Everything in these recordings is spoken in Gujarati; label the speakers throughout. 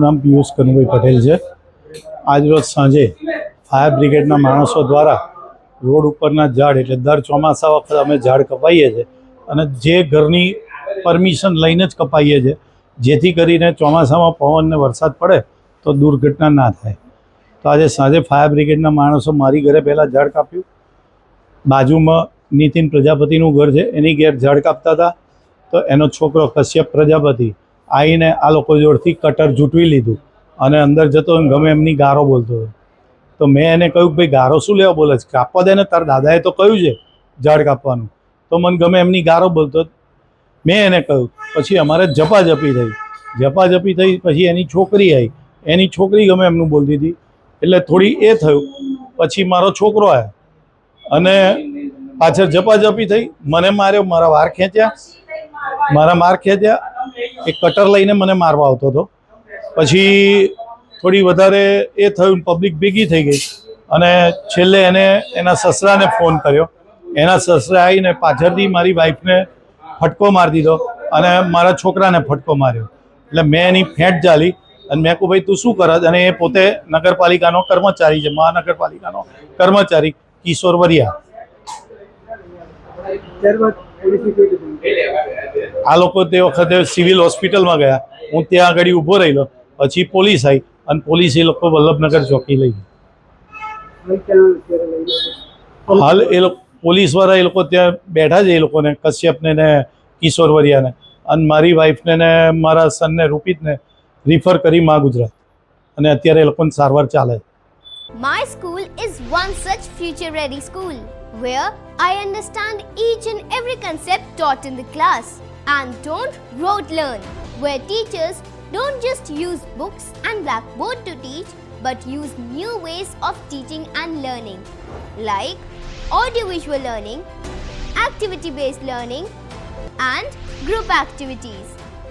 Speaker 1: નામ પિયુષ કનુભાઈ પટેલ છે. આજરોજ સાંજે ફાયર બ્રિગેડના માણસો દ્વારા રોડ ઉપરના ઝાડ એટલે દર ચોમાસા વખતે અમે ઝાડ કપાઈએ છીએ અને જે ઘરની પરમિશન લઈને જ કપાઈએ છીએ જેથી કરીને ચોમાસામાં પવન ને વરસાદ પડે તો દુર્ઘટના ના થાય. તો આજે સાંજે ફાયર બ્રિગેડના માણસો મારી ઘરે પહેલાં ઝાડ કાપ્યું. બાજુમાં નીતિન પ્રજાપતિનું ઘર છે, એની ઘેર ઝાડ કાપતા હતા તો એનો છોકરો કશ્યપ પ્રજાપતિ આવીને આ લોકો જોડથી કટર ઝૂંટવી લીધું અને અંદર જતો ગમે એમની ગારો બોલતો હતો. તો મેં એને કહ્યું કે ભાઈ ગારો શું લેવા બોલે છે, કાપવા દે ને, તારા દાદાએ તો કહ્યું છે ઝાડ કાપવાનું. તો મને ગમે એમની ગારો બોલતો. મેં એને કહ્યું. પછી અમારે ઝપાઝપી થઈ પછી એની છોકરી આવી, એની છોકરી ગમે એમનું બોલતી હતી એટલે થોડી એ થયું. પછી મારો છોકરો આવ્યો અને પાછળ ઝપાઝપી થઈ, મને માર્યો, મારા માર ખેંચ્યા. એક કટર લઈને મને મારવા આવતો હતો. પછી થોડી વધારે એ થયું, પબ્લિક ભેગી થઈ ગઈ અને છેલ્લે એને એના સસરાને ફોન કર્યો. એના સસરા આવીને પાછળથી મારી વાઈફને ફટકો મારી દીધો અને મારા છોકરાને ફટકો માર્યો. એટલે મેં એની ફેંટ ઝાલી અને મેં કહું ભાઈ તું શું કરત? અને એ પોતે નગરપાલિકાનો કર્મચારી છે, મહાનગરપાલિકાનો કર્મચારી કિશોર વરિયા. આ લોકો તે વખતે સિવિલ હોસ્પિટલમાં ગયા, હું ત્યાં આગળ ઊભો રહેલો. પછી પોલીસ આવી અને પોલીસ એ લોકો વલ્લભનગર ચોકી લઈ ગઈ. હાલ એ લોકો પોલીસવાળા એ લોકો ત્યાં બેઠા છે, એ લોકોને કશ્યપને ને કિશોર વરિયાને, અને મારી વાઈફને ને મારા સનને રૂપિતને રિફર કરી મા ગુજરાત અને અત્યારે એ લોકોની સારવાર ચાલે.
Speaker 2: My school is one such future-ready school where I understand each and every concept taught in the class and don't rote learn, where teachers don't just use books and blackboard to teach but use new ways of teaching and learning like audiovisual learning, activity-based learning and group activities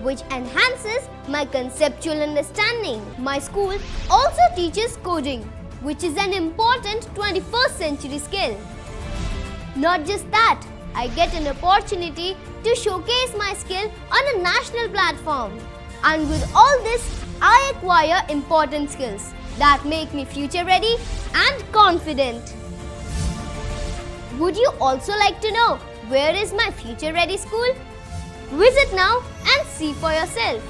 Speaker 2: which enhances my conceptual understanding. My school also teaches coding, which is an important 21st century skill. Not just that, I get an opportunity to showcase my skill on a national platform. And with all this, I acquire important skills that make me future ready and confident. Would you also like to know where is my future ready school? Visit now and see for yourself.